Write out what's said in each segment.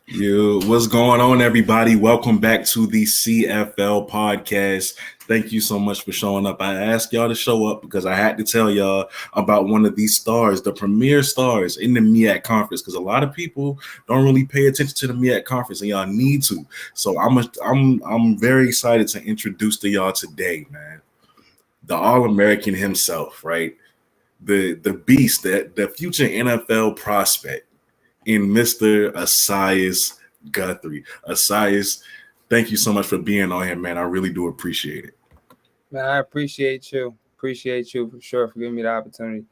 Yo, what's going on, everybody? Welcome back to the CFL podcast. Thank you so much for showing up. I asked y'all to show up because I had to tell y'all about one of these stars, the premier stars in the MEAC conference, because a lot of people don't really pay attention to the MEAC conference, and y'all need to. So I'm very excited to introduce to y'all today, man, the All-American himself, right? The beast, the future NFL prospect in Mr. Esaias Guthrie. Esaias, thank you so much for being on here, man. I really do appreciate it. Man, I appreciate you. Appreciate you for sure for giving me the opportunity.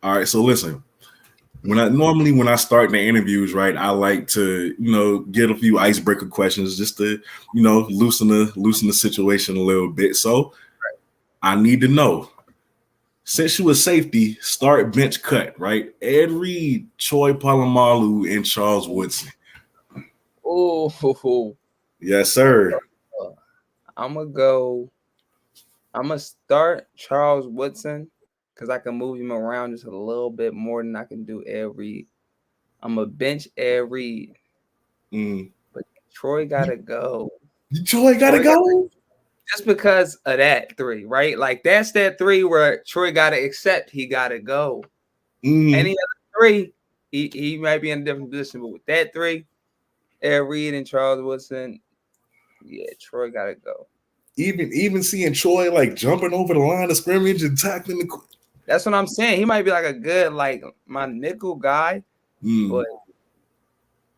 All right, so listen. When I start the interviews, right, I like to, get a few icebreaker questions just to, loosen the situation a little bit. So I need to know, since you were safety, start, bench, cut, right? Ed Reed, Troy Polamalu, and Charles Woodson. Oh, Yes, sir. I'm gonna start Charles Woodson because I can move him around just a little bit more than I can do Ed Reed. I'm a bench Ed Reed, but Troy gotta go. Troy gotta go. Just because of that three, right? Like that's that three where Troy gotta accept he gotta go. Any other three, he might be in a different position, but with that three, Ed Reed and Charles Woodson, yeah, Troy gotta go. Even seeing Troy like jumping over the line of scrimmage and tackling the. That's what I'm saying. He might be like a good my nickel guy, but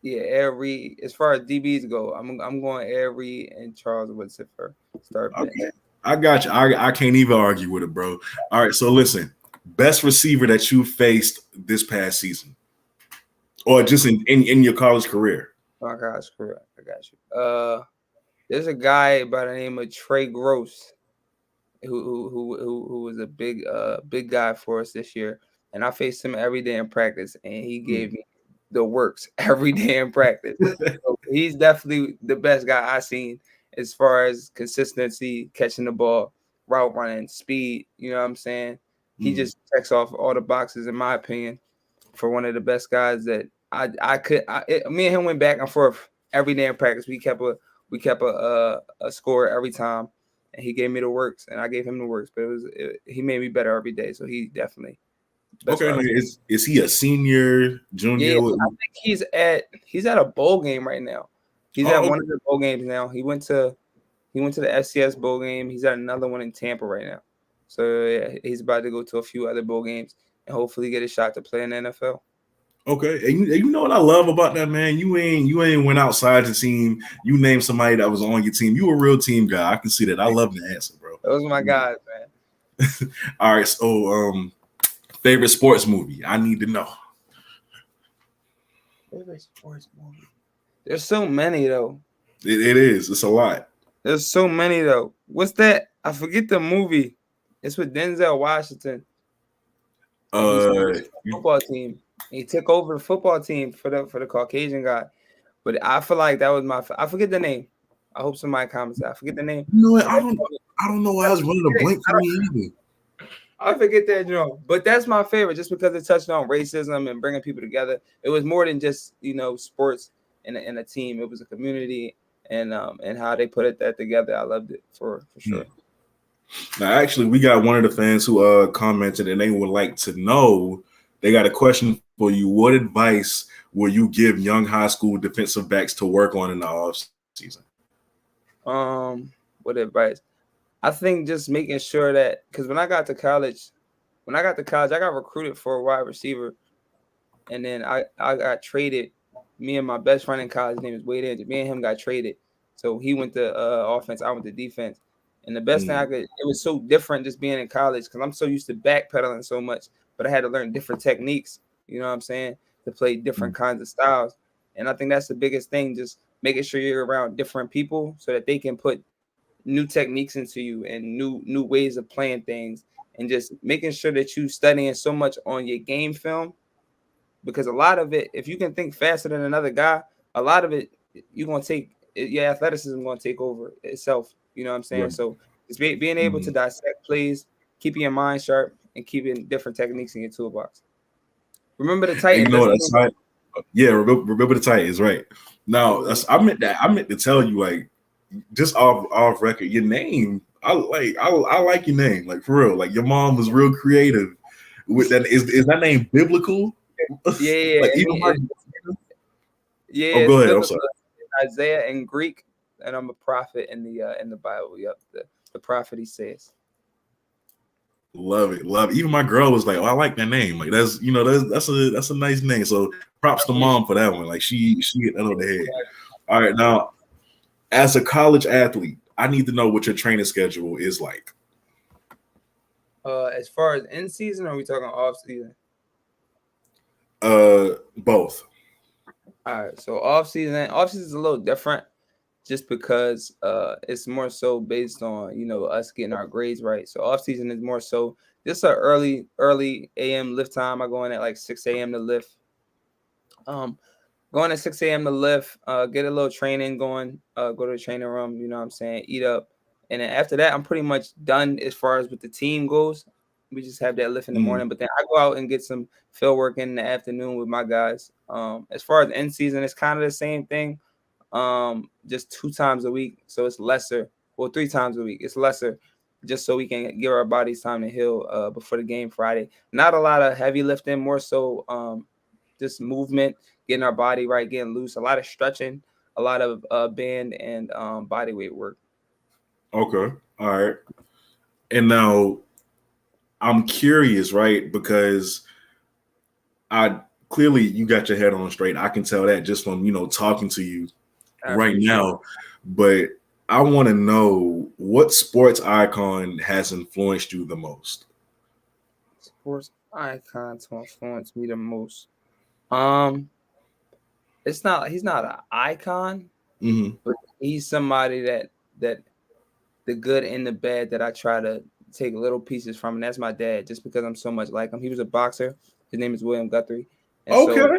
yeah, Ed Reed. As far as DBs go, I'm going Ed Reed and Charles Woodson for start bench. Okay. I got you. I can't even argue with it, bro. All right, so listen, best receiver that you faced this past season, or just in your college career. Oh gosh, correct. I got you. There's a guy by the name of Trey Gross, who was a big guy for us this year, and I faced him every day in practice, and he gave me the works every day in practice. So he's definitely the best guy I've seen as far as consistency, catching the ball, route running, speed. You know what I'm saying? He just checks off all the boxes, in my opinion, for one of the best guys that me and him went back and forth every day in practice. We kept a score every time, and he gave me the works, and I gave him the works. But he made me better every day, so he definitely. Okay, is he a senior, junior? Yeah, I think he's at a bowl game right now. He's at one of the bowl games now. He went to the FCS bowl game. He's at another one in Tampa right now. So yeah, he's about to go to a few other bowl games and hopefully get a shot to play in the NFL. Okay, and you know what I love about that, man? You ain't went outside the team. You named somebody that was on your team. You a real team guy. I can see that. I love the answer, bro. Those are my guys, man. All right, so favorite sports movie? I need to know. Favorite sports movie? There's so many though. It is. It's a lot. There's so many though. What's that? I forget the movie. It's with Denzel Washington. Football team. He took over the football team for the Caucasian guy. But I feel like that was I forget the name. I hope somebody comments. I forget the name. You know what? I don't know why I was running a blank for me either. I forget that, but that's my favorite just because it touched on racism and bringing people together. It was more than just sports and a team. It was a community and how they put that together. I loved it for sure. Now, actually, we got one of the fans who commented, and they would like to know. They got a question for you. What advice will you give young high school defensive backs to work on in the off season? What advice? I think just making sure that, because when I got to college, I got recruited for a wide receiver, and then I got traded. Me and my best friend in college, his name is Wade Andrews. Me and him got traded, so he went to offense, I went to defense. And the best thing it was so different just being in college because I'm so used to backpedaling so much, but I had to learn different techniques. You know what I'm saying? To play different kinds of styles, and I think that's the biggest thing. Just making sure you're around different people so that they can put new techniques into you and new ways of playing things, and just making sure that you studying so much on your game film, because a lot of it, if you can think faster than another guy, a lot of it you're gonna take your athleticism gonna take over itself. You know what I'm saying? Right. So it's being able to dissect plays, keeping your mind sharp, and keeping different techniques in your toolbox. Remember the Titans. Yeah, remember the Titans, right? Now I meant to tell you, like, just off record, your name. I like your name, like, for real. Like, your mom was real creative with that. Is that name biblical? Yeah, Like, I even my. mean, Oh, it's go ahead. I'm biblical. sorry. Isaiah in Greek, and I'm a prophet in the Bible. Yep, the prophet he says. Love it, love it. Even my girl was like, "Oh, I like that name. Like, that's a nice name." So props to mom for that one. Like, she hit that on the head. All right, now, as a college athlete, I need to know what your training schedule is like. As far as in season, or are we talking off season? Both. All right, so off season is a little different, just because it's more so based on us getting our grades right. So off season is more so just an early a.m. lift time. I go in at like 6 a.m. to lift. Going at 6 a.m. to lift, get a little training going, go to the training room, you know what I'm saying, eat up. And then after that, I'm pretty much done as far as with the team goes. We just have that lift in the morning, but then I go out and get some field work in the afternoon with my guys. As far as end season, it's kind of the same thing, just 2 times a week. So it's lesser. Well, 3 times a week. It's lesser, just so we can give our bodies time to heal before the game Friday. Not a lot of heavy lifting, more so just movement, getting our body right, getting loose, a lot of stretching, a lot of band and body weight work. Okay. All right. And now I'm curious, right? Because clearly you got your head on straight. I can tell that just from, talking to you right now. But I want to know, what sports icon has influenced you the most? Sports icon to influence me the most. He's not an icon, but he's somebody that the good and the bad that I try to take little pieces from, and that's my dad. Just because I'm so much like him, he was a boxer. His name is William Guthrie, and so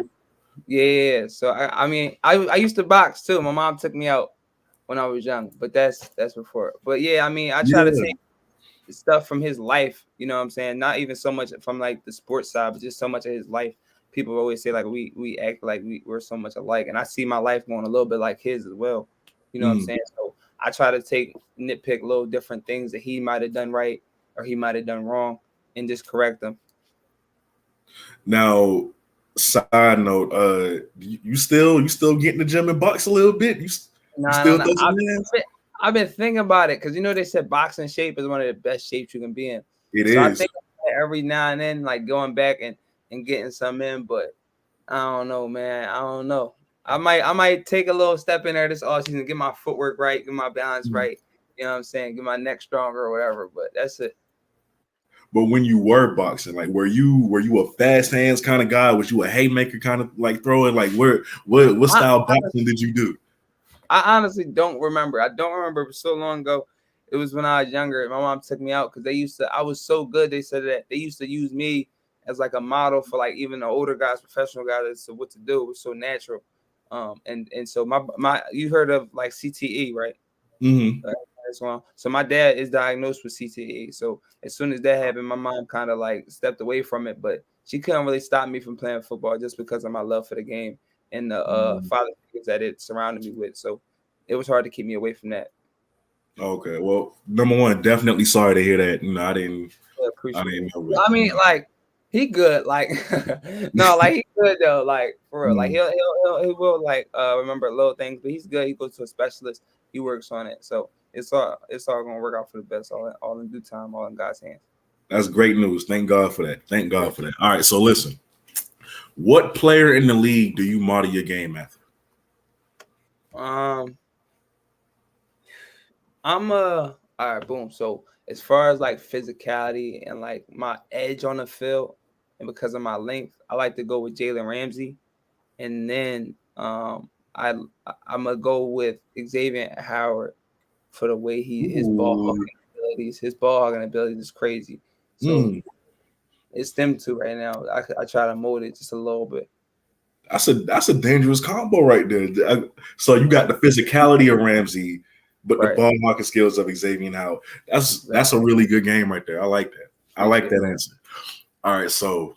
yeah. So I mean, I used to box too. My mom took me out when I was young, but that's before. But yeah, I mean, I try to take stuff from his life. You know what I'm saying? Not even so much from like the sports side, but just so much of his life. People always say like we act like we're so much alike, and I see my life going a little bit like his as well. You know what I'm saying? So I try to nitpick little different things that he might have done right or he might have done wrong, and just correct them. Now, side note, you still get in the gym and box a little bit? You still I've been thinking about it, because they said boxing shape is one of the best shapes you can be in. It is. I think every now and then, like going back and getting some in, but I don't know, man. I don't know. I might take a little step in there this offseason, get my footwork right, get my balance right. You know what I'm saying? Get my neck stronger or whatever. But that's it. But when you were boxing, like, were you a fast hands kind of guy? Was you a haymaker kind of like throwing? Like, what style boxing did you do? I honestly don't remember. I don't remember. It was so long ago. It was when I was younger. My mom took me out because I was so good. They said that they used to use me as like a model for like even the older guys, professional guys, as to what to do. It was so natural. And so my you heard of like CTE, right? So my dad is diagnosed with CTE. So as soon as that happened, my mom kind of like stepped away from it, but she couldn't really stop me from playing football just because of my love for the game and the father figures that it surrounded me with. So it was hard to keep me away from that. Okay, well, number one, definitely sorry to hear that. I didn't know it. I mean, like, he good, like no, like he good though, like for real. Like he will like remember little things, but he's good. He goes to a specialist, he works on it. So it's all gonna work out for the best, all in due time, all in God's hands. That's great news. Thank God for that. Thank God for that. All right, so listen. What player in the league do you model your game after? All right, boom. So as far as like physicality and like my edge on the field, and because of my length, I like to go with Jalen Ramsey. And then I'm gonna go with Xavier Howard for the way his ball hogging abilities is crazy. So it's them two right now. I try to mold it just a little bit. That's a dangerous combo right there. So you got the physicality of Ramsey, but the ball hawking skills of Xavier Howard. That's a really good game right there. I like that. I like that answer. All right, so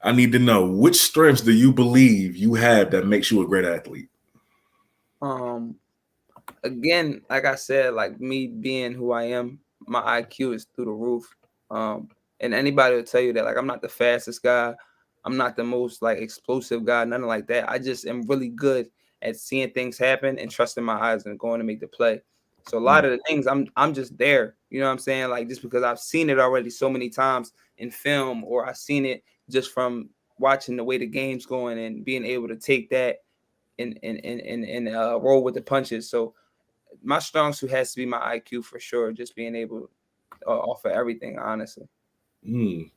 I need to know, which strengths do you believe you have that makes you a great athlete? Again, like I said, like me being who I am, my IQ is through the roof. And anybody will tell you that, like, I'm not the fastest guy, I'm not the most like explosive guy, nothing like that. I just am really good at seeing things happen and trusting my eyes and going to make the play. So a lot of the things I'm just there, you know what I'm saying? Like, just because I've seen it already so many times in film, or I've seen it just from watching the way the game's going and being able to take that and roll with the punches. So my strong suit has to be my IQ for sure. Just being able to offer everything, honestly. Mm.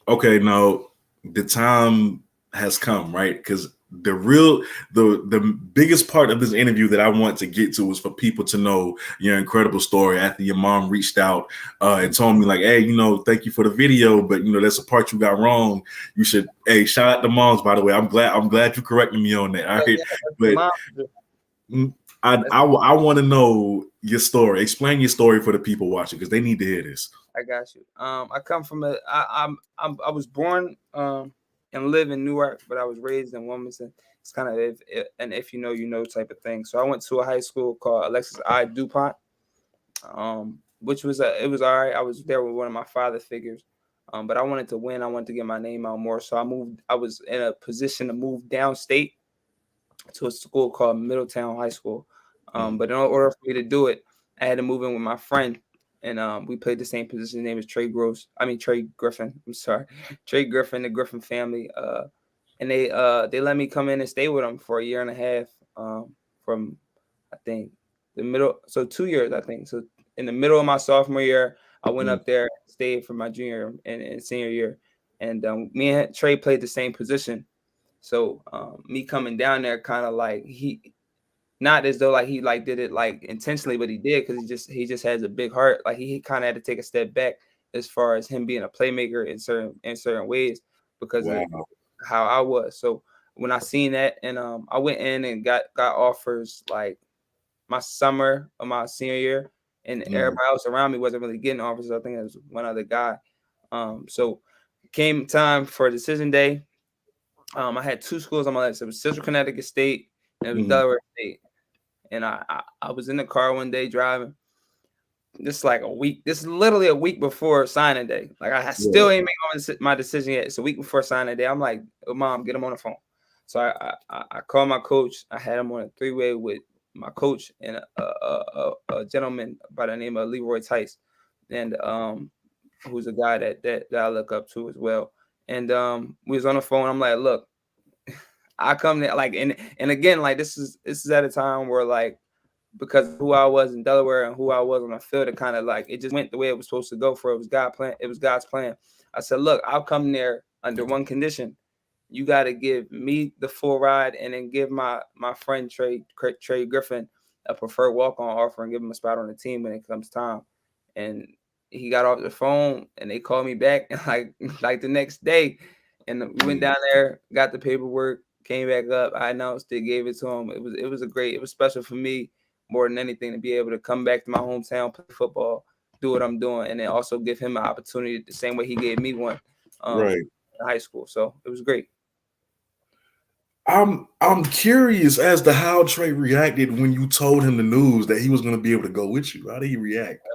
Okay, now the time has come, right? Because the biggest part of this interview that I want to get to is for people to know your incredible story after your mom reached out and told me, like, hey, thank you for the video, but that's a part you got wrong. You should, hey, shout out to moms, by the way. I'm glad you corrected me on that. All right. But I want to know your story. Explain your story for the people watching, because they need to hear this. I got you. I come from I was born and live in Newark, but I was raised in Wilmington. It's kind of if you know type of thing. So I went to a high school called Alexis I. DuPont, which was it was all right. I was there with one of my father figures, but I wanted to win. I wanted to get my name out more. So I moved. I was in a position to move downstate to a school called Middletown High School. But in order for me to do it, I had to move in with my friend, and we played the same position. His name is Trey Griffin. I'm sorry, Trey Griffin, the Griffin family. And they let me come in and stay with them for a year and a half. From I think the middle, so 2 years I think. So in the middle of my sophomore year, I went up there, stayed for my junior and senior year, and me and Trey played the same position. So me coming down there, kind of like he, not as though like he like did it like intentionally, but he did because he just has a big heart. Like he kind of had to take a step back as far as him being a playmaker in certain ways because of how I was. So when I seen that, and I went in and got offers like my summer of my senior year, and everybody else around me wasn't really getting offers. I think it was one other guy. So came time for decision day. I had two schools on my list. It was Central Connecticut State and it was Delaware State. And I was in the car one day driving. This is literally a week before signing day. Like I still ain't made my decision yet. It's a week before signing day. I'm like, oh, Mom, get him on the phone. So I called my coach. I had him on a three-way with my coach and a gentleman by the name of Leroy Tice, and who's a guy that I look up to as well. And we was on the phone. I'm like, look, I come there like, and again, like this is at a time where like, because of who I was in Delaware and who I was on the field, it kind of like it just went the way it was supposed to go. For it was God's plan. I said, look, I'll come there under one condition. You got to give me the full ride and then give my friend Trey Griffin a preferred walk-on offer and give him a spot on the team when it comes time. And he got off the phone and they called me back like the next day, and we went down there, got the paperwork, came back up. I announced it, gave it to him. It was special for me more than anything to be able to come back to my hometown, play football, do what I'm doing, and then also give him an opportunity the same way he gave me one in high school. So it was great. I'm curious as to how Trey reacted when you told him the news that he was going to be able to go with you. How did he react?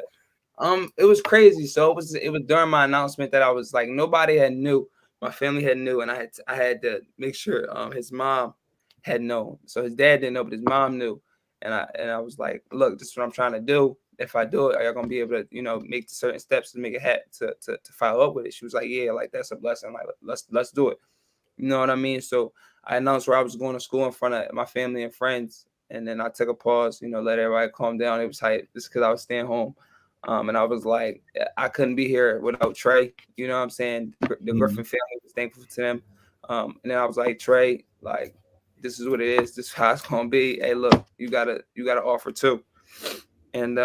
It was crazy. So it was during my announcement that I was like, nobody had knew. My family had knew, and I had to make sure his mom had known. So his dad didn't know, but his mom knew. And I was like, look, this is what I'm trying to do. If I do it, are y'all gonna be able to, make the certain steps to make it to follow up with it? She was like, yeah, like that's a blessing. Like let's do it. You know what I mean? So I announced where I was going to school in front of my family and friends, and then I took a pause, let everybody calm down. It was hype just because I was staying home. And I was like, I couldn't be here without Trey. You know what I'm saying? The Griffin family was thankful to them. And then I was like, Trey, like, this is what it is. This is how it's gonna be. Hey, look, you gotta offer too. And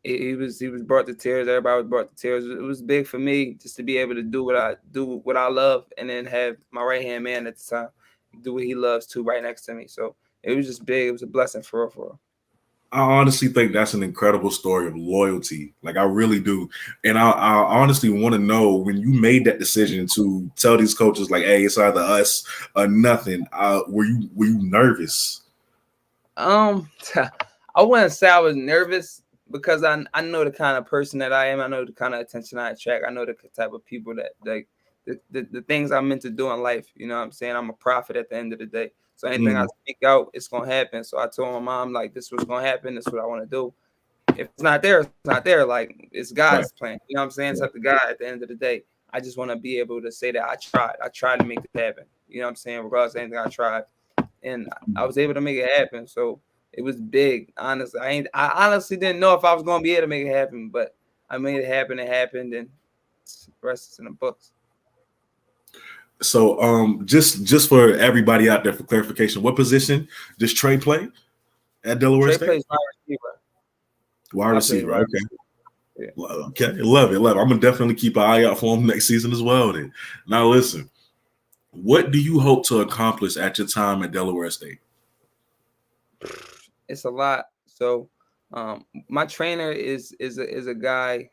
he was brought to tears. Everybody was brought to tears. It was big for me just to be able to do what I love, and then have my right hand man at the time do what he loves too, right next to me. So it was just big. It was a blessing for real. I honestly think that's an incredible story of loyalty. Like I really do. And I honestly want to know when you made that decision to tell these coaches like, hey, it's either us or nothing. Were you nervous? I wouldn't say I was nervous because I know the kind of person that I am. I know the kind of attention I attract. I know the type of people that like the things I'm meant to do in life. You know what I'm saying? I'm a prophet at the end of the day. So anything I speak out, it's gonna happen. So I told my mom, like, this was gonna happen, this is what I want to do. If it's not there, it's not there. Like, it's God's plan. You know what I'm saying? It's up to God at the end of the day. I just want to be able to say that I tried. I tried to make it happen. You know what I'm saying? Regardless of anything I tried. And I was able to make it happen. So it was big. Honestly, I honestly didn't know if I was gonna be able to make it happen, but I made it happen. It happened, and the rest is in the books. So just for everybody out there for clarification, what position does Trey play at Delaware Trey State? plays wide receiver. Wide receiver. Okay. Yeah. Okay. Love it. Love it. I'm gonna definitely keep an eye out for him next season as well. Then. Now listen, what do you hope to accomplish at your time at Delaware State? It's a lot. So my trainer is a guy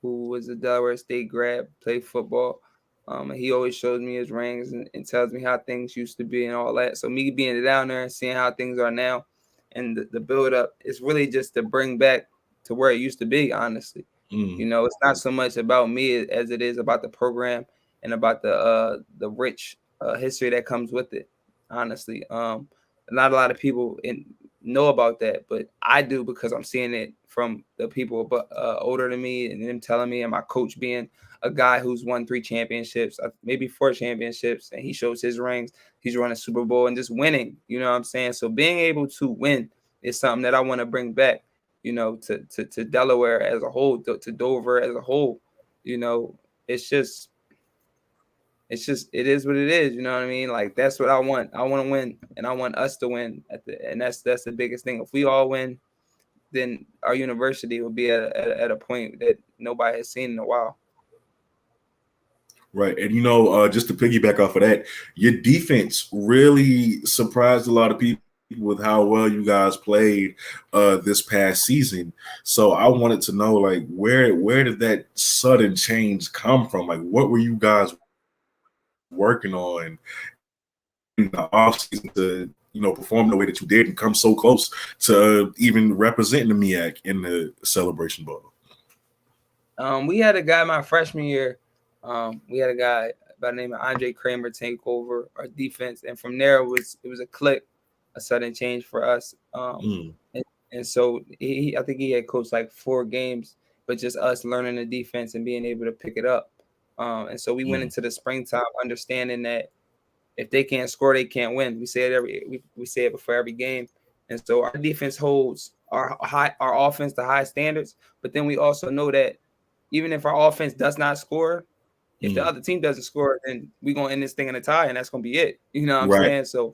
who was a Delaware State grad, played football. And he always shows me his rings and tells me how things used to be and all that. So me being down there and seeing how things are now and the build up, it's really just to bring back to where it used to be, honestly. You know, it's not so much about me as it is about the program and about the rich history that comes with it, honestly. Not a lot of people know about that, but I do because I'm seeing it from the people older than me and them telling me, and my coach being a guy who's won 3 championships, maybe 4 championships, and he shows his rings. He's running Super Bowl and just winning. You know what I'm saying? So being able to win is something that I want to bring back, you know, to Delaware as a whole, to Dover as a whole. You know, it is what it is. You know what I mean? Like, that's what I want. I want to win, and I want us to win and that's the biggest thing. If we all win, then our university will be at a point that nobody has seen in a while. Right. And, you know, just to piggyback off of that, your defense really surprised a lot of people with how well you guys played this past season. So I wanted to know, like, where did that sudden change come from? Like, what were you guys working on in the offseason to, you know, perform the way that you did and come so close to even representing the MEAC in the Celebration Bowl? We had a guy my freshman year. We had a guy by the name of Andre Kramer take over our defense, and from there it was a click, a sudden change for us. And so I think he had coached like 4 games, but just us learning the defense and being able to pick it up. And so we went into the springtime understanding that if they can't score, they can't win. We say it we say it before every game. And so our defense holds our offense to high standards, but then we also know that even if our offense does not score, if the other team doesn't score, then we're gonna end this thing in a tie, and that's gonna be it. You know what I'm saying? So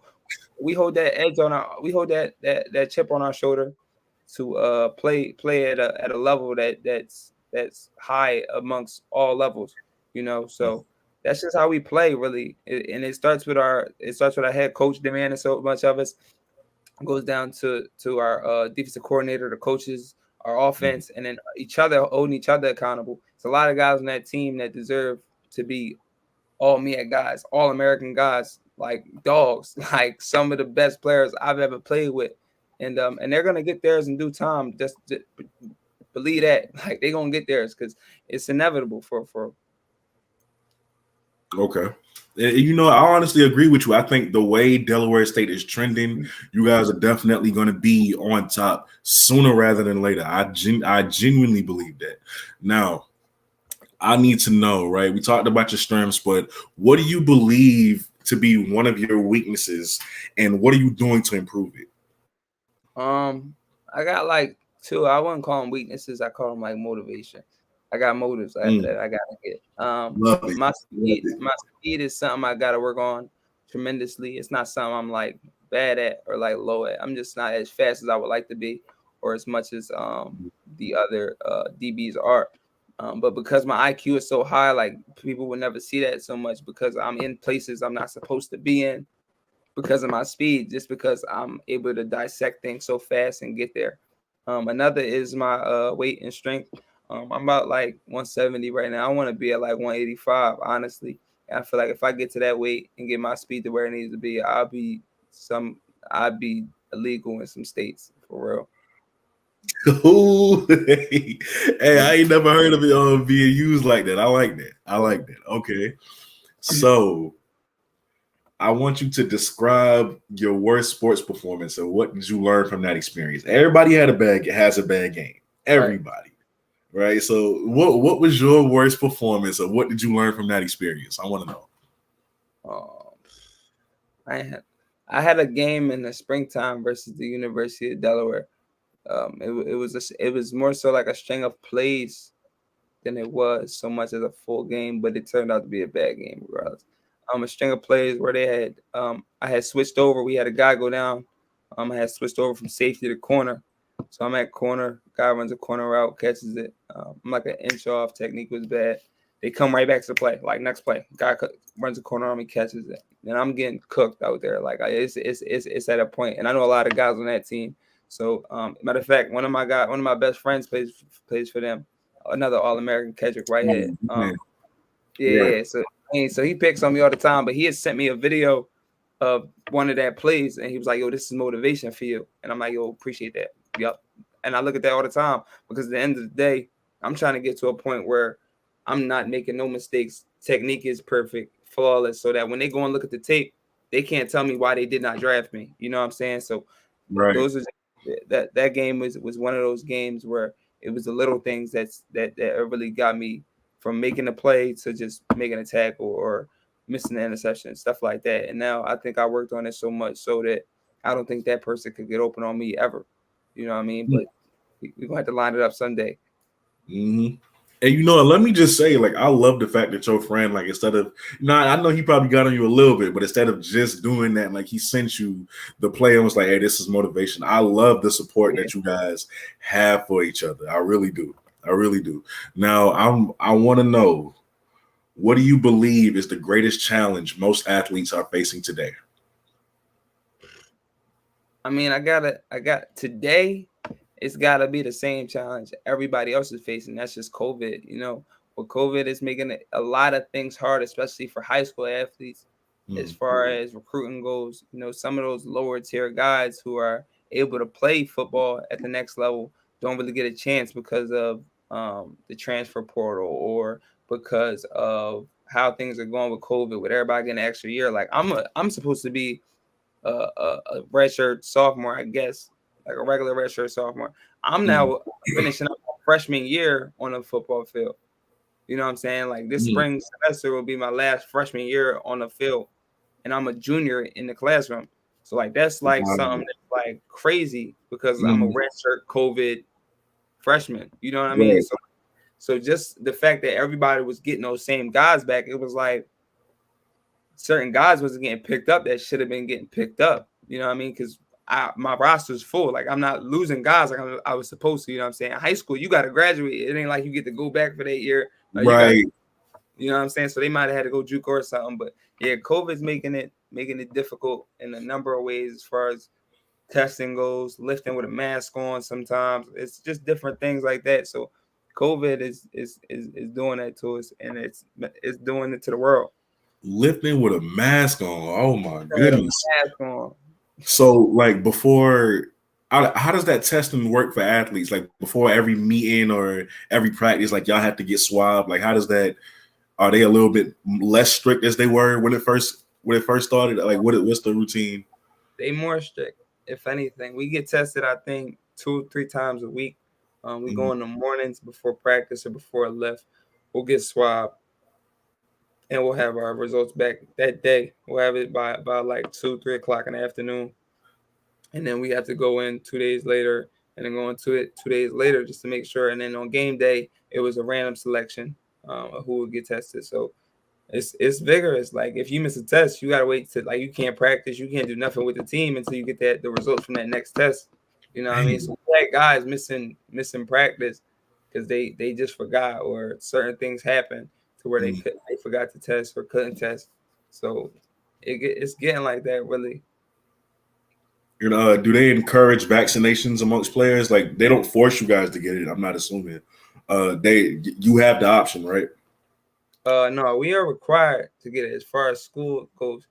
we hold that edge on we hold that chip on our shoulder to play at a level that's high amongst all levels. You know, so that's just how we play, really. And it starts with our head coach demanding so much of us. It goes down to our defensive coordinator, the coaches, our offense, and then holding each other accountable. It's a lot of guys on that team that deserve to be all MEAC guys, all American guys, like dogs, like some of the best players I've ever played with. And they're gonna get theirs in due time. Just believe that. Like, they're gonna get theirs because it's inevitable for Okay. You know, I honestly agree with you. I think the way Delaware State is trending, you guys are definitely going to be on top sooner rather than later. I genuinely believe that. Now, I need to know, right? We talked about your strengths, but what do you believe to be one of your weaknesses, and what are you doing to improve it? I got like 2. I wouldn't call them weaknesses. I call them like motivation. I got motives that I gotta get. My speed is something I gotta work on tremendously. It's not something I'm like bad at or like low at. I'm just not as fast as I would like to be, or as much as the other DBs are. But because my IQ is so high, like, people would never see that so much because I'm in places I'm not supposed to be in, because of my speed, just because I'm able to dissect things so fast and get there. Another is my weight and strength. I'm about like 170 right now. I want to be at like 185, honestly. And I feel like if I get to that weight and get my speed to where it needs to be, I'd be illegal in some states for real. Ooh, hey, I ain't never heard of it being used like that. I like that. I like that. Okay. So I want you to describe your worst sports performance and what did you learn from that experience? Everybody has a bad game. Everybody. Right. So what was your worst performance and what did you learn from that experience? I want to know. I had a game in the springtime versus the University of Delaware. It was more so like a string of plays than it was so much as a full game, but it turned out to be a bad game regardless. A string of plays where they had I had switched over. We had a guy go down. I had switched over from safety to corner. So I'm at corner. Guy runs a corner route, catches it. I'm like an inch off. Technique was bad. They come right back to the play. Like next play, guy runs a corner on me, catches it, and I'm getting cooked out there. Like it's at a point, and I know a lot of guys on that team. So matter of fact, one of my best friends plays for them. Another All-American, Kedrick Whitehead. Yeah. So he picks on me all the time, but he had sent me a video of one of that plays, and he was like, "Yo, this is motivation for you," and I'm like, "Yo, appreciate that." Yep. And I look at that all the time because at the end of the day, I'm trying to get to a point where I'm not making no mistakes. Technique is perfect, flawless, so that when they go and look at the tape, they can't tell me why they did not draft me. You know what I'm saying? So those are that game was one of those games where it was the little things that really got me from making a play to just making a tackle or missing the interception, stuff like that. And now I think I worked on it so much so that I don't think that person could get open on me ever. You know what I mean? But we're gonna have to line it up someday. Mm-hmm. And let me just say, like, I love the fact that your friend, like, instead of, I know he probably got on you a little bit, but instead of just doing that, like, he sent you the play and was like, "Hey, this is motivation." I love the support that you guys have for each other. I really do. I really do. Now, I want to know, what do you believe is the greatest challenge most athletes are facing today? I mean, I got today. It's got to be the same challenge everybody else is facing. That's just COVID. But COVID is making a lot of things hard, especially for high school athletes, as far as recruiting goes. Some of those lower tier guys who are able to play football at the next level don't really get a chance because of the transfer portal or because of how things are going with COVID, with everybody getting an extra year. Like I'm supposed to be a redshirt sophomore, I guess, like a regular redshirt sophomore. I'm now finishing up my freshman year on a football field. You know what I'm saying? Like this spring semester will be my last freshman year on the field, and I'm a junior in the classroom. So like that's like something that's like crazy because I'm a redshirt COVID freshman. You know what I mean? So just the fact that everybody was getting those same guys back, it was like certain guys wasn't getting picked up that should have been getting picked up. You know what I mean? Because my roster's full. Like I'm not losing guys like I was supposed to. You know what I'm saying? In high school, you got to graduate. It ain't like you get to go back for that year. Right. You know what I'm saying? So they might have had to go JUCO or something. But yeah, COVID's making it difficult in a number of ways as far as testing goes, lifting with a mask on sometimes. It's just different things like that. So COVID is doing that to us, and it's doing it to the world. Lifting with a mask on. Oh my goodness. So like before, how does that testing work for athletes? Like before every meeting or every practice, like y'all have to get swabbed. Like how does that? Are they a little bit less strict as they were when it first started? Like what's the routine? They more strict. If anything, we get tested, I think 2-3 times a week. We go in the mornings before practice or before a lift. We'll get swabbed, and we'll have our results back that day. We'll have it by like 2-3 o'clock in the afternoon, and then we have to go in 2 days later, and then go into it 2 days later just to make sure. And then on game day, it was a random selection of who would get tested. So it's vigorous. Like if you miss a test, you gotta wait to you can't practice, you can't do nothing with the team until you get the results from that next test. You know what I mean? So we had guys missing practice because they just forgot or certain things happened to where they forgot to test or couldn't test. So it's getting like that really. Do they encourage vaccinations amongst players? Like they don't force you guys to get it. I'm not assuming. You have the option, right? No, we are required to get it. As far as school goes,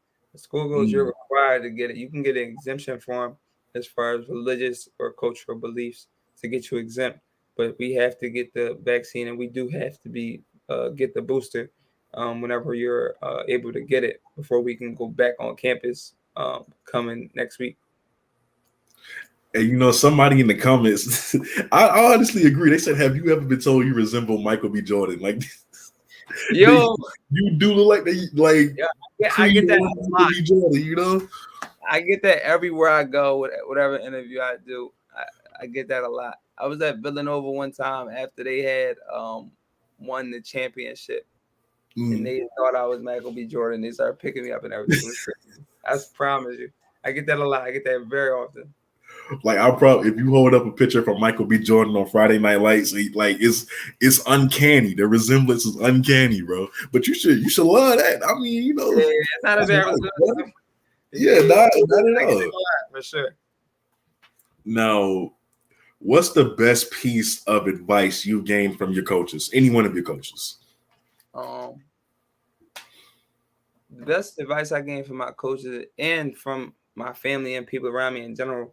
you're required to get it. You can get an exemption form as far as religious or cultural beliefs to get you exempt, but we have to get the vaccine, and we do have to get the booster whenever you're able to get it before we can go back on campus coming next week. And somebody in the comments, I honestly agree. They said, "Have you ever been told you resemble Michael B. Jordan?" Like, yo, you do look like yeah, I get that a lot. B. Jordan, I get that everywhere I go, whatever interview I do. I get that a lot. I was at Villanova one time after they had won the championship, and they thought I was Michael B. Jordan. They started picking me up and everything. I promise you, I get that a lot. I get that very often. Like I'll probably, if you hold up a picture from Michael B. Jordan on Friday Night Lights, like it's uncanny. The resemblance is uncanny, bro. But you should love that. I mean, yeah, it's not a bad resemblance. Yeah, not at all. For sure. Now, what's the best piece of advice you've gained from your coaches? Any one of your coaches? The best advice I gained from my coaches and from my family and people around me in general,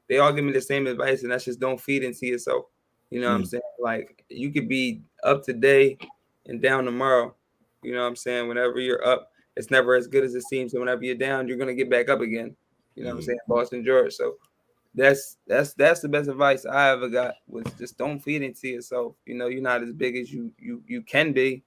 they all give me the same advice, and that's just don't feed into yourself. You know what I'm saying? Like you could be up today and down tomorrow. You know what I'm saying? Whenever you're up, it's never as good as it seems. And whenever you're down, you're gonna get back up again. You know what I'm saying? Boston George. So that's the best advice I ever got, was just don't feed into yourself. You're not as big as you can be,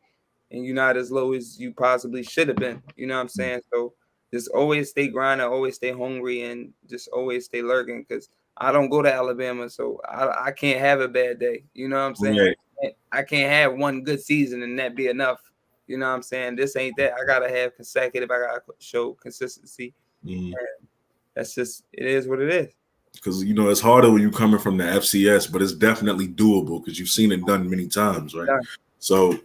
and you're not as low as you possibly should have been. You know what I'm saying? So just always stay grinding, always stay hungry, and just always stay lurking, because I don't go to Alabama, so I can't have a bad day. You know what I'm saying? Right. I can't have one good season and that be enough. You know what I'm saying? This ain't that. I got to have consecutive. I got to show consistency. That's just, it is what it is. Because, it's harder when you're coming from the FCS, but it's definitely doable because you've seen it done many times, right? Yeah. So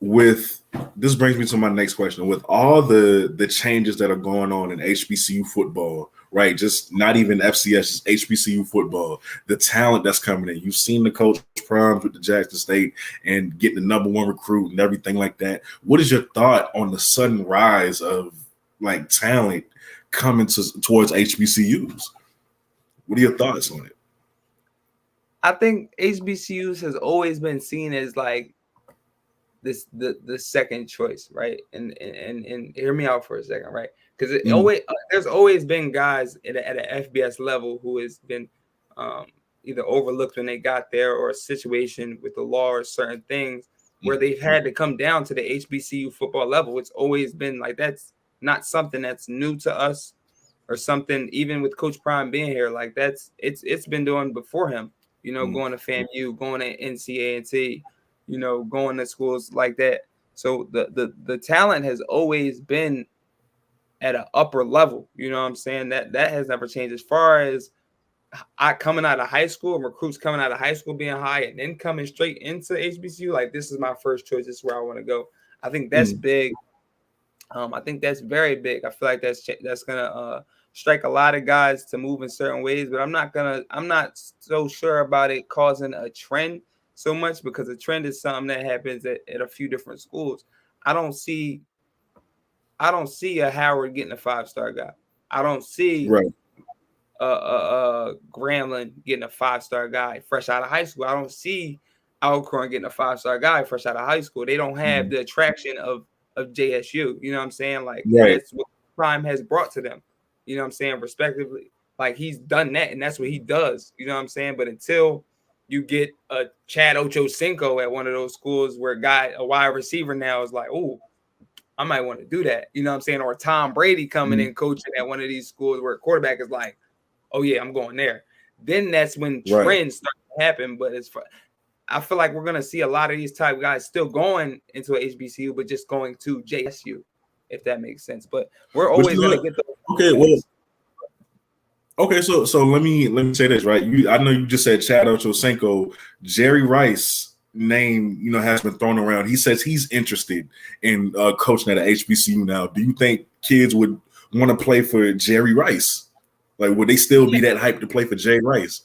this brings me to my next question. With all the changes that are going on in HBCU football, right? Just not even FCS, just HBCU football, the talent that's coming in. You've seen the Coach Primes with the Jackson State and getting the number one recruit and everything like that. What is your thought on the sudden rise of like talent coming towards HBCUs? What are your thoughts on it? I think HBCUs has always been seen as like the second choice, right? And hear me out for a second, right? Because there's always been guys at an FBS level who has been either overlooked when they got there, or a situation with the law or certain things where they've had to come down to the HBCU football level. It's always been like, that's not something that's new to us, or something even with Coach Prime being here. Like it's been doing before him, going to FAMU, going to NCAA, going to schools like that. So the talent has always been at an upper level. You know what I'm saying? That has never changed. As far as coming out of high school, and recruits coming out of high school being high and then coming straight into HBCU, like this is my first choice. This is where I want to go. I think that's big. I think that's very big. I feel like that's gonna strike a lot of guys to move in certain ways, but I'm not so sure about it causing a trend so much, because a trend is something that happens at a few different schools. I don't see a Howard getting a 5-star guy. I don't see Grambling getting a 5-star guy fresh out of high school. I don't see Alcorn getting a 5-star guy fresh out of high school. They don't have the attraction of JSU. You know what I'm saying? Like that's what Prime has brought to them. You know what I'm saying? Respectively, like he's done that, and that's what he does. You know what I'm saying? But until you get a Chad Ochocinco at one of those schools where a wide receiver now is like, oh, I might want to do that. You know what I'm saying? Or Tom Brady coming in coaching at one of these schools where a quarterback is like, oh yeah, I'm going there. Then that's when trends start to happen. But I feel like we're going to see a lot of these type of guys still going into a HBCU, but just going to JSU, if that makes sense. But we're always going to get the Okay, so let me say this, right? I know you just said Chad Ochocinco. Jerry Rice name, has been thrown around. He says he's interested in coaching at a HBCU now. Do you think kids would want to play for Jerry Rice? Like, would they still be that hyped to play for Jerry Rice?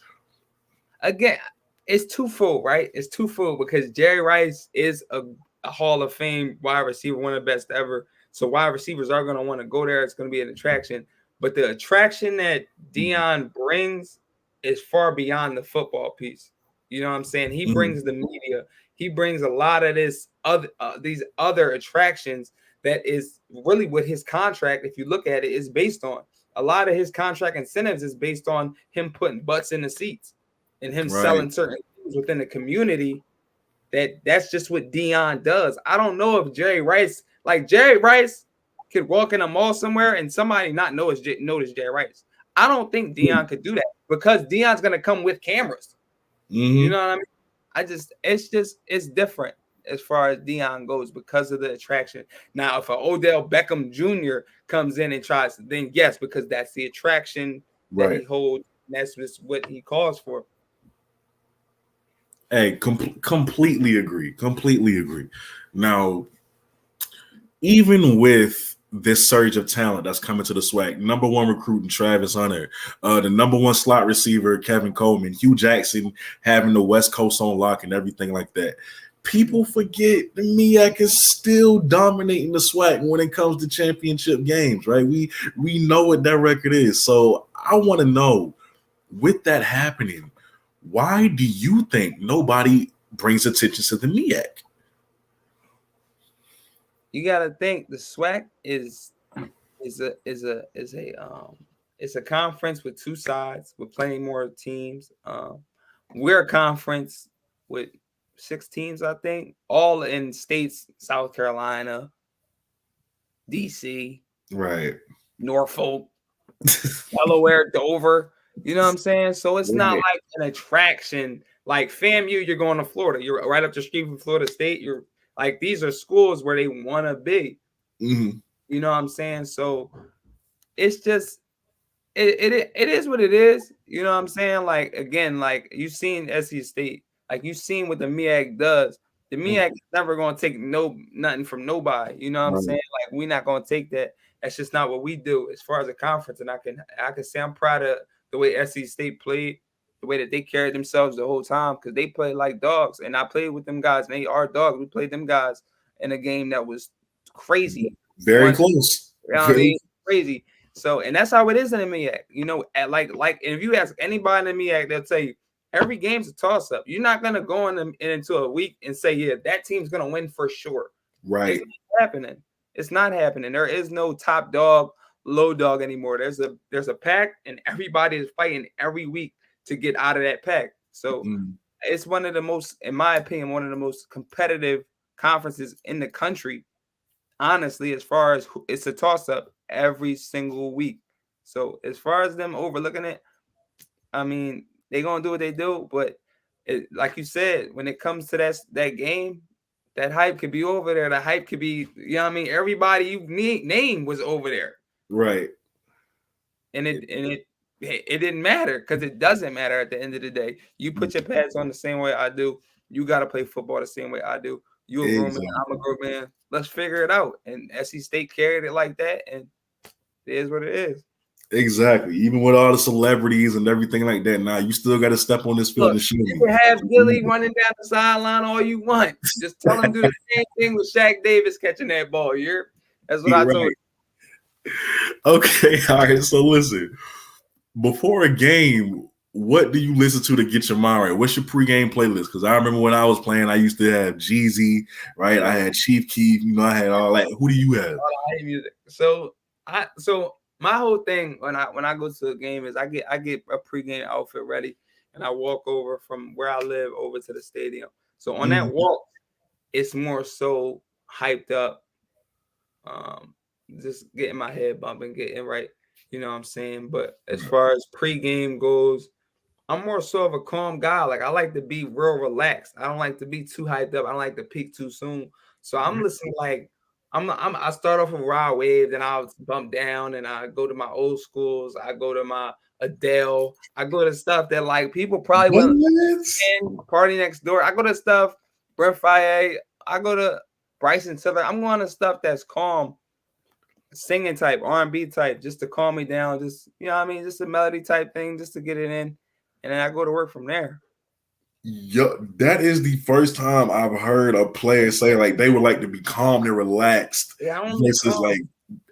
Again, it's twofold, right? It's twofold because Jerry Rice is a Hall of Fame wide receiver, one of the best ever. So wide receivers are going to want to go there. It's going to be an attraction. But the attraction that Deion brings is far beyond the football piece. You know what I'm saying? He brings the media. He brings a lot of this other these other attractions that is really what his contract, if you look at it, is based on. A lot of his contract incentives is based on him putting butts in the seats and him selling certain things within the community. That's just what Deion does. I don't know if Jerry Rice could walk in a mall somewhere and somebody not notice Jerry Rice. I don't think Deion could do that because Deion's gonna come with cameras. You know what I mean? It's different as far as Deion goes because of the attraction. Now, if an Odell Beckham Jr. comes in and tries, then yes, because that's the attraction that he holds. That's just what he calls for. Hey, completely agree. Completely agree. Now, even with this surge of talent that's coming to the SWAC, number one recruiting Travis Hunter, the number one slot receiver Kevin Coleman, Hugh Jackson having the West Coast on lock and everything like that. People forget the MEAC is still dominating the SWAC when it comes to championship games, right? We know what that record is. So I want to know, with that happening, why do you think nobody brings attention to the MEAC? You gotta think the SWAC is a conference with two sides with plenty more teams. We're a conference with 6 teams, I think, all in states: South Carolina, DC, right, Norfolk, Delaware, Dover. You know what I'm saying? So it's not like an attraction. Like FAMU, you're going to Florida. You're right up the street from Florida State. You're like, these are schools where they want to be. You know what I'm saying? So it's just it is what it is. You know what I'm saying? Like, again, like you've seen SC State, like you've seen what the MEAC does. The MEAC is never going to take nothing from nobody. You know what I'm saying? Like, we're not going to take that. That's just not what we do as far as a conference. And I can say I'm proud of the way SC State played, the way that they carried themselves the whole time, because they played like dogs. And I played with them guys, and they are dogs. We played them guys in a game that was crazy. Very close. You know what I mean? Crazy. So, and that's how it is in the MEAC. You know, like if you ask anybody in the MEAC, they'll tell you every game's a toss-up. You're not gonna go into a week and say, yeah, that team's gonna win for sure. Right. It's not happening. It's not happening. There is no top dog, low dog anymore. There's a pack, and everybody is fighting every week to get out of that pack. So it's one of the most, in my opinion, one of the most competitive conferences in the country. Honestly, as far as it's a toss-up every single week. So as far as them overlooking it, I mean, they're gonna do what they do, but like you said, when it comes to that game, that hype could be over there. The hype could be, you know what I mean? Everybody you name was over there. Right. And it didn't matter, because it doesn't matter at the end of the day. You put your pads on the same way I do. You got to play football the same way I do. You're a grown man, I'm a grown man. Let's figure it out. And SC State carried it like that, and it is what it is. Exactly. Even with all the celebrities and everything like that, now you still got to step on this field and show you can have Gilly running down the sideline all you want. Just tell him to do the same thing with Shaq Davis catching that ball. That's what I told you. Okay, all right. So listen, before a game, what do you listen to get your mind right? What's your pregame playlist? Because I remember when I was playing, I used to have Jeezy, right? I had Chief Keef, I had all that. Who do you have? I hate music. So my whole thing when I go to a game is I get a pregame outfit ready, and I walk over from where I live over to the stadium. So on that walk, it's more so hyped up, just getting my head bumping, getting right. You know what I'm saying? But as far as pregame goes, I'm more so of a calm guy. Like, I like to be real relaxed. I don't like to be too hyped up. I don't like to peak too soon. So I'm listening like I start off with Rod Wave, then I'll bump down, and I go to my old schools. I go to my Adele. I go to stuff that like people probably wouldn't. Party Next Door. I go to stuff Brent Faiyaz. I go to Bryson Tiller. I'm going to stuff that's calm. singing type, R&B type, just to calm me down. Just, you know what I mean? Just a melody type thing, just to get it in. And then I go to work from there. Yeah, that is the first time I've heard a player say like they would like to be calm and relaxed versus like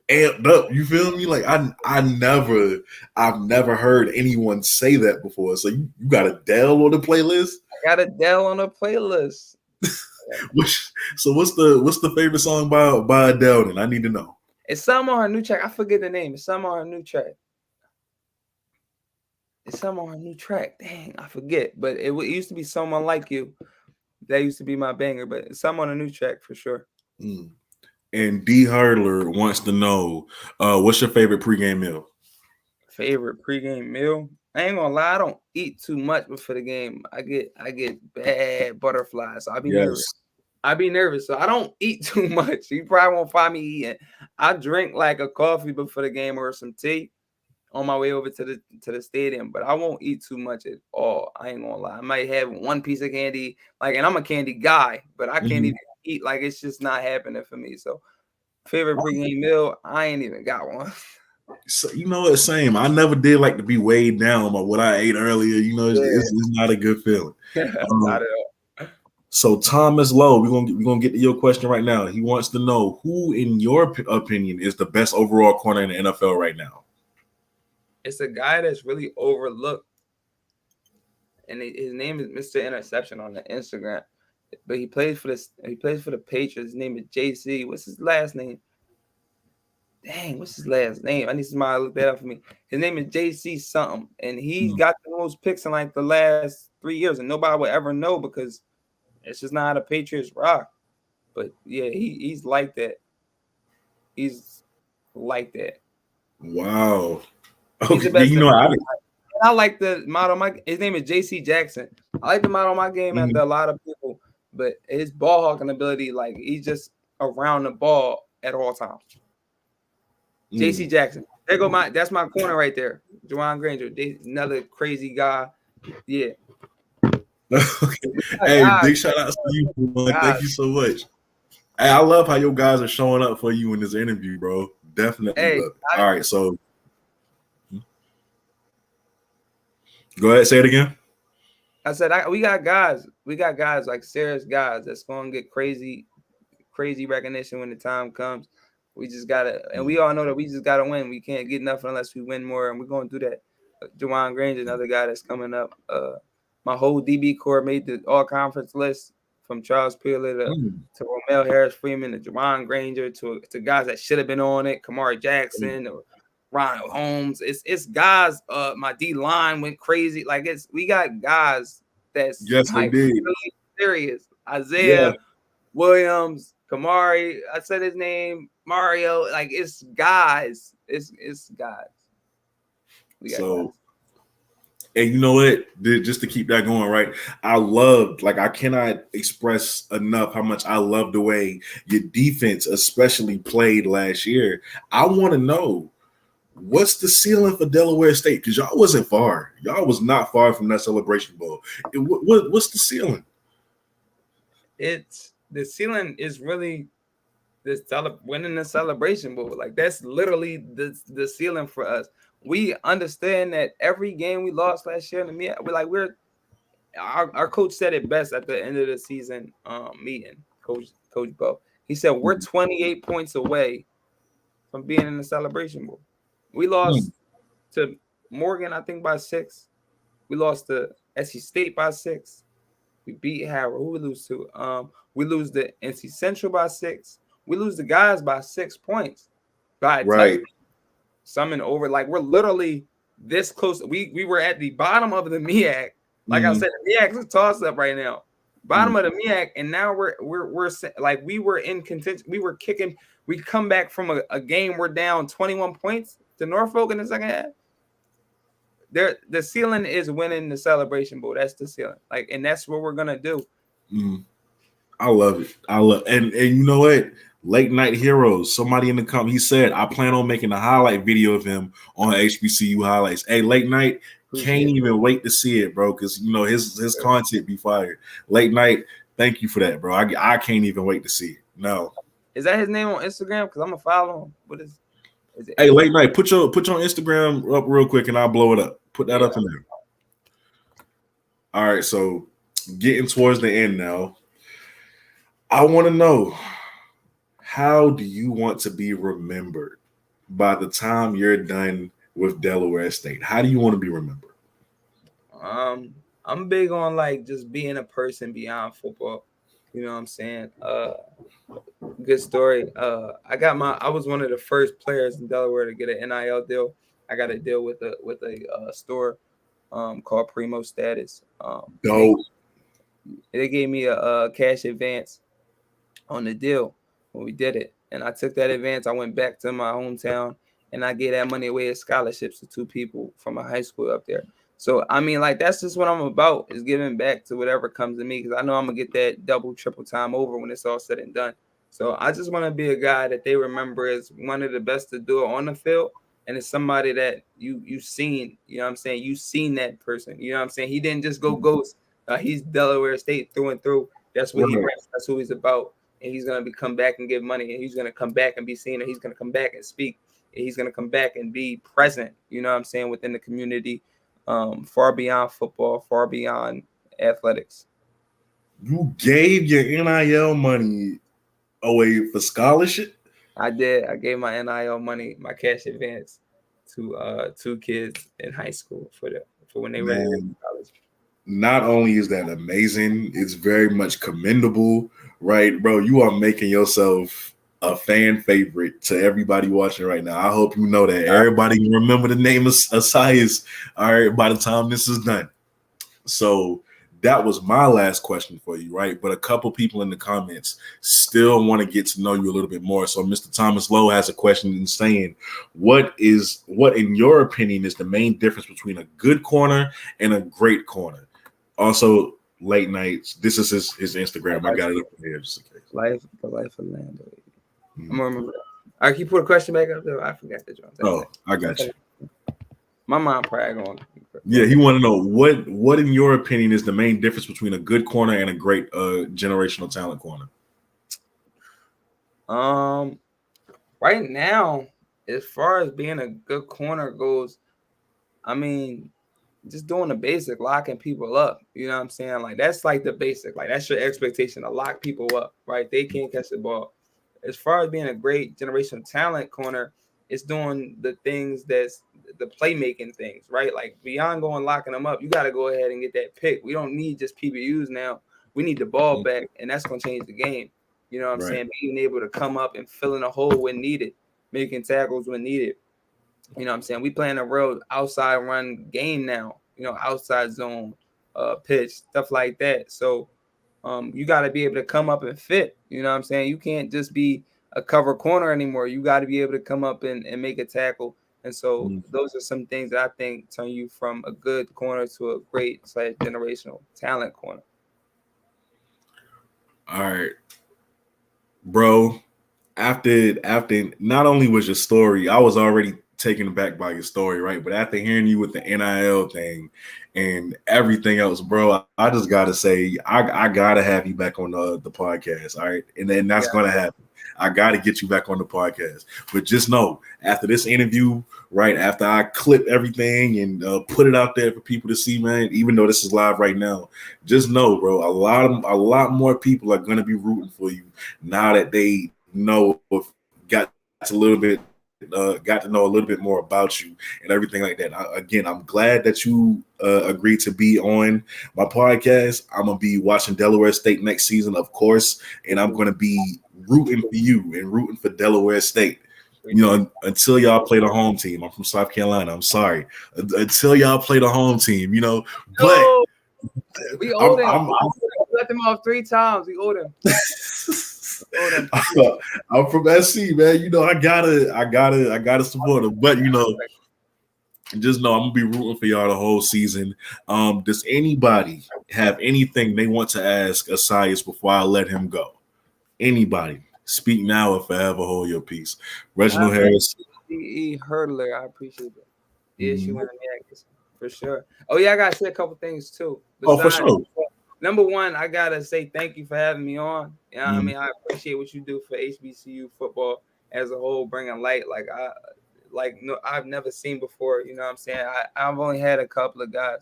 amped up. You feel me? Like I've never heard anyone say that before. So you got Adele on the playlist? I got Adele on the playlist. So what's the favorite song by Adele? Then I need to know. It's some on her new track. I forget the name. It's some on her new track. Dang, I forget. But it used to be Someone Like You. That used to be my banger. But it's some on a new track for sure. And D Hurdler wants to know, what's your favorite pregame meal? Favorite pregame meal? I ain't gonna lie, I don't eat too much before the game. I get bad butterflies. So I'll be nervous. So I don't eat too much. You probably won't find me eating. I drink like a coffee before the game or some tea on my way over to the stadium, but I won't eat too much at all. I ain't gonna lie. I might have one piece of candy, and I'm a candy guy, but I can't even eat. It's just not happening for me. So favorite pregame meal, I ain't even got one. So you know what, same. I never did like to be weighed down by what I ate earlier. It's not a good feeling. Not at all. So Thomas Lowe, we're gonna get to your question right now. He wants to know who, in your opinion, is the best overall corner in the NFL right now. It's a guy that's really overlooked, and his name is Mr. Interception on the Instagram. But he plays for the Patriots. His name is JC. What's his last name? Dang, what's his last name? I need somebody to look that up for me. His name is JC something, and he's got the most picks in like the last 3 years, and nobody will ever know because it's just not how the Patriots rock. But yeah, he's like that. He's like that. Wow. He's the best. I like the model. His name is JC Jackson. I like the model my game after a lot of people, but his ball hawking ability, he's just around the ball at all times. JC Jackson. That's my corner right there. Juwan Granger. Another crazy guy. Yeah. Hey, big shout out to you, man. Thank you so much. Hey, I love how your guys are showing up for you in this interview, bro. Definitely love it. All right, so go ahead, say it again. I said we got guys like serious guys that's gonna get crazy recognition when the time comes. We just gotta, and we all know that we just gotta win. We can't get nothing unless we win more, and we're gonna do that. Juwan Granger, another guy that's coming up. My whole DB core made the all conference list, from Charles Peeler to Romel Harris Freeman to Juwan Granger to guys that should have been on it, Kamari Jackson or Ronald Holmes. It's guys. My D line went crazy. We got guys that's really serious. Isaiah Williams, Kamari. I said his name. Mario. It's guys. It's guys. We got guys. And you know what? Just to keep that going, right? I cannot express enough how much I love the way your defense especially played last year. I want to know, what's the ceiling for Delaware State? Because y'all wasn't far. Y'all was not far from that Celebration Bowl. What's the ceiling? The ceiling is really winning the Celebration Bowl. That's literally the ceiling for us. We understand that every game we lost last year, our coach said it best at the end of the season meeting. Coach Bo, he said we're 28 points away from being in the Celebration Bowl. We lost to Morgan, I think, by 6. We lost to SC State by 6. We beat Harrow. Who we lose to? We lose to NC Central by 6. We lose the guys by 6 points. By touchdown. Some and over. We're literally this close. We were at the bottom of the MEAC. I said, the MEAC is a toss up right now. Bottom of the MEAC, and now we're we were in contention. We were kicking. We come back from a game. We're down 21 points to Norfolk in the second half. The ceiling is winning the Celebration Bowl. That's the ceiling. And that's what we're gonna do. I love it. And you know what? Late Night Heroes. Somebody in the comment, he said, I plan on making a highlight video of him on HBCU highlights. Hey, Late Night, can't even wait to see it, bro, because his content be fired. Late Night, thank you for that, bro. I can't even wait to see it. No. Is that his name on Instagram? Because I'm gonna follow him. What is? Hey, late night. Put your Instagram up real quick, and I'll blow it up. Put that up in there. All right. So, getting towards the end now. I want to know, how do you want to be remembered by the time you're done with Delaware State? How do you want to be remembered? I'm big on like just being a person beyond football. You know what I'm saying? Good story. I was one of the first players in Delaware to get an NIL deal. I got a deal with a store called Primo Status. Dope. They gave me a cash advance on the deal when we did it, and I took that advance. I went back to my hometown and I gave that money away as scholarships to 2 people from my high school up there. So I mean, like, that's just what I'm about, is giving back to whatever comes to me, because I know I'm gonna get that double, triple time over when it's all said and done. So I just want to be a guy that they remember as one of the best to do it on the field, and it's somebody that you've seen. You know what I'm saying? You've seen that person. You know what I'm saying? He didn't just go ghost. He's Delaware State through and through. That's what he reps. That's who he's about. And he's gonna come back and give money, and he's gonna come back and be seen, and he's gonna come back and speak, and he's gonna come back and be present. You know what I'm saying? Within the community. Far beyond football, far beyond athletics. You gave your NIL money away for scholarship? I did. I gave my NIL money, my cash advance, to 2 kids in high school for when they ready to go to college. Not only is that amazing, it's very much commendable, right, bro? You are making yourself a fan favorite to everybody watching right now. I hope you know that everybody can remember the name of Esaias, all right, by the time this is done. So that was my last question for you, right? But a couple people in the comments still want to get to know you a little bit more. So Mr. Thomas Lowe has a question and saying, what in your opinion is the main difference between a good corner and a great corner? Also, late nights. This is his Instagram. I got it up here just in case. The life of Lando. I'm gonna remember that. All right, can you put a question back up there? I forgot the joint. Oh, I got you. My mind probably going. Yeah, he want to know what in your opinion is the main difference between a good corner and a great generational talent corner. Right now, as far as being a good corner goes, I mean, just doing the basic, locking people up. You know what I'm saying? Like, that's like the basic. Like, that's your expectation, to lock people up, right? They can't catch the ball. As far as being a great generational talent corner, it's doing the things that's the playmaking things, right? Like, beyond going locking them up, you got to go ahead and get that pick. We don't need just PBUs now. We need the ball back, and that's going to change the game. You know what I'm saying? Being able to come up and fill in a hole when needed, making tackles when needed. You know what I'm saying? We playing a real outside run game now, you know, outside zone, pitch, stuff like that. So you got to be able to come up and fit. You know what I'm saying? You can't just be a cover corner anymore. You got to be able to come up and make a tackle. And so those are some things that I think turn you from a good corner to a great / generational talent corner. All right, bro. After not only was your story, I was already taken aback by your story, right? But after hearing you with the NIL thing and everything else, bro, I just gotta say, I gotta have you back on the podcast, all right? And then that's gonna happen. I gotta get you back on the podcast. But just know, after this interview, right after I clip everything and put it out there for people to see, man, even though this is live right now, just know, bro, a lot more people are gonna be rooting for you now that they know got to know a little bit more about you and everything like that. Again, I'm glad that you agreed to be on my podcast. I'm gonna be watching Delaware State next season, of course, and I'm gonna be rooting for you and rooting for Delaware State. You know, until y'all play the home team. I'm from South Carolina. I'm sorry. Until y'all play the home team, you know. But we owed him. We let them off 3 times. We owed him. I'm from SC, man. You know, I gotta support them. But you know, just know I'm gonna be rooting for y'all the whole season. Does anybody have anything they want to ask Esaias before I let him go? Anybody? Speak now or forever hold your peace. Reginald Harris. Hurdler, I appreciate that. The issue in the for sure. Oh yeah, I gotta say a couple things too. For sure. Number one, I gotta say thank you for having me on. You know what I mean? I appreciate what you do for HBCU football as a whole, bringing light. Like I've never seen before. You know what I'm saying? I've only had a couple of guys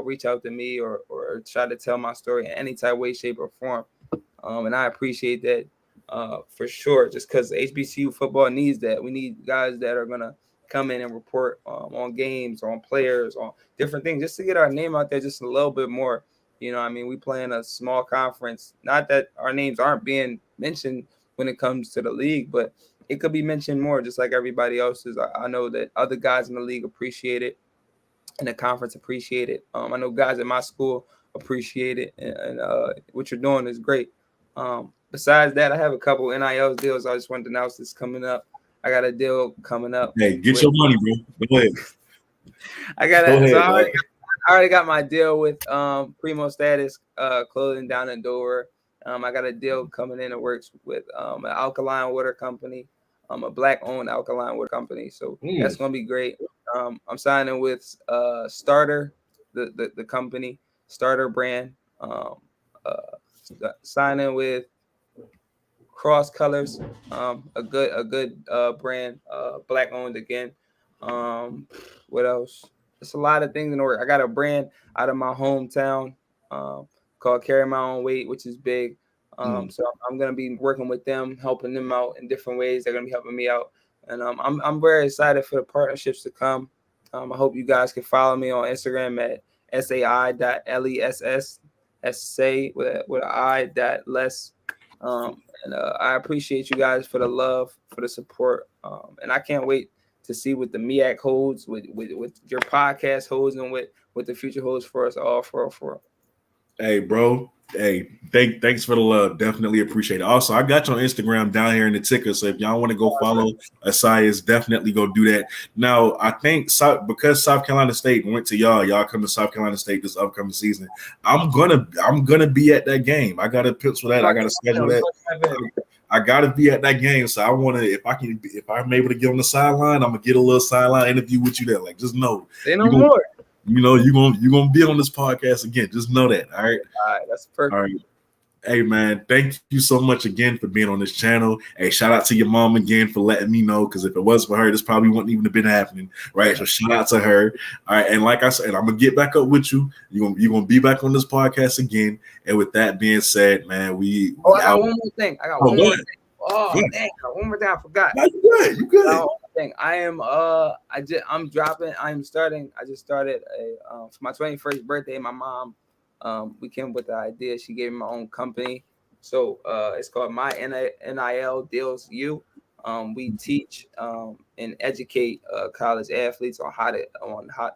reach out to me or try to tell my story in any type, way, shape, or form. And I appreciate that for sure, just because HBCU football needs that. We need guys that are going to come in and report on games, on players, on different things, just to get our name out there just a little bit more. You know, I mean, we play in a small conference. Not that our names aren't being mentioned when it comes to the league, but it could be mentioned more, just like everybody else's. I know that other guys in the league appreciate it, and the conference appreciate it. I know guys at my school appreciate it, and what you're doing is great. Besides that, I have a couple NIL deals. I just wanted to announce this coming up. I got a deal coming up. Hey, get your money, bro. Go ahead. I already got my deal with Primo Status Clothing down in Deleware. I got a deal coming in the works with an alkaline water company, a black-owned alkaline water company. So that's going to be great. I'm signing with Starter, the company, Starter brand. Signing with Cross Colors, a good brand, black-owned again. What else? There's a lot of things in order. I got a brand out of my hometown called Carry My Own Weight, which is big. So I'm gonna be working with them, helping them out in different ways. They're gonna be helping me out, and I'm very excited for the partnerships to come. I hope you guys can follow me on Instagram at sai.less, say with an I.less. And I appreciate you guys for the love, for the support, and I can't wait to see what the MEAC holds, with your podcast holds, and what the future holds for us all. For Hey, bro. Hey, thanks for the love. Definitely appreciate it. Also, I got you on Instagram down here in the ticker. So if y'all want to go follow Esaias, definitely go do that. Now, I think because South Carolina State went to y'all come to South Carolina State this upcoming season. I'm gonna be at that game. I gotta pencil that. I gotta schedule that. I gotta be at that game. So I want to, if I'm able to get on the sideline, I'm gonna get a little sideline interview with you there. Like, just know. Say no more. You know, you're gonna be on this podcast again. Just know that. All right. All right, that's perfect. All right. Hey man, thank you so much again for being on this channel. Hey, shout out to your mom again for letting me know, because if it wasn't for her, this probably wouldn't even have been happening. Right. So shout out to her. All right. And like I said, I'm gonna get back up with you. You're gonna be back on this podcast again. And with that being said, man, I got one more thing. One more thing. Oh, yeah. Dang, one more thing I forgot. No, you good. Thing. I'm dropping. I just started for my 21st birthday. My mom, we came up with the idea. She gave me my own company, so it's called My NIL Deals You. We teach and educate college athletes on how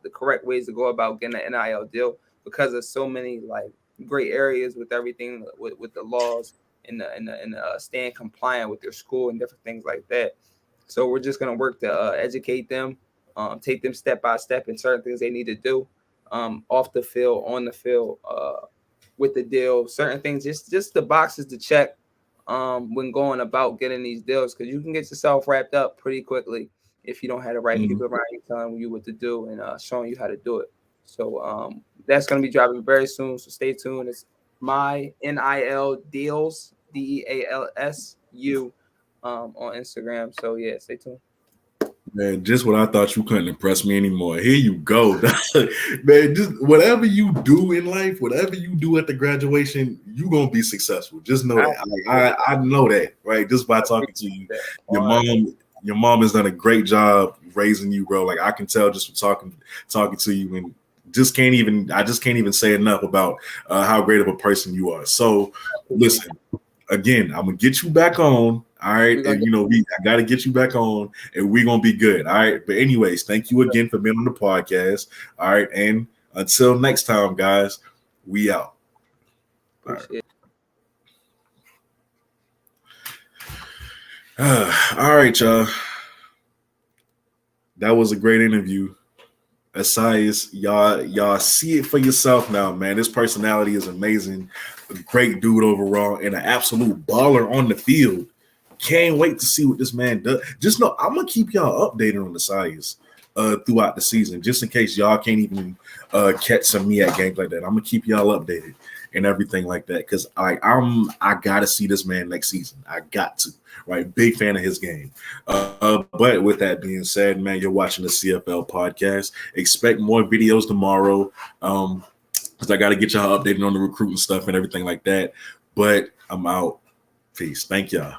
the correct ways to go about getting an NIL deal, because there's so many like gray areas with everything with the laws and staying compliant with their school and different things like that. So we're just gonna work to educate them, take them step by step in certain things they need to do, off the field, on the field, with the deal. Certain things, just the boxes to check when going about getting these deals, because you can get yourself wrapped up pretty quickly if you don't have the right people around you telling you what to do and showing you how to do it. So that's gonna be dropping very soon. So stay tuned. It's My NIL Deals, DEALSU. On Instagram. So yeah, stay tuned. Man, just when I thought you couldn't impress me anymore, here you go. Man, just whatever you do in life, whatever you do at the graduation, you're gonna be successful. Just know that. I know that, right? Just by talking to you. Your mom has done a great job raising you, bro. Like I can tell just from talking to you, and I just can't even say enough about how great of a person you are. So listen, again, I'm gonna get you back on. All right. And I got to get you back on, and we're going to be good. All right. But anyways, thank you again for being on the podcast. All right. And until next time, guys, we out. All right, y'all. That was a great interview. Esaias, y'all see it for yourself now, man. His personality is amazing. A great dude overall, and an absolute baller on the field. Can't wait to see what this man does. Just know I'm gonna keep y'all updated on the Esaias throughout the season, just in case y'all can't even catch some MEAC games like that. I'm gonna keep y'all updated. and everything like that. Because I gotta see this man next season. I got to. Right, big fan of his game. But with that being said, man, you're watching the CFL podcast. Expect more videos tomorrow. Because I got to get y'all updated on the recruiting stuff and everything like that. But I'm out. Peace. Thank y'all.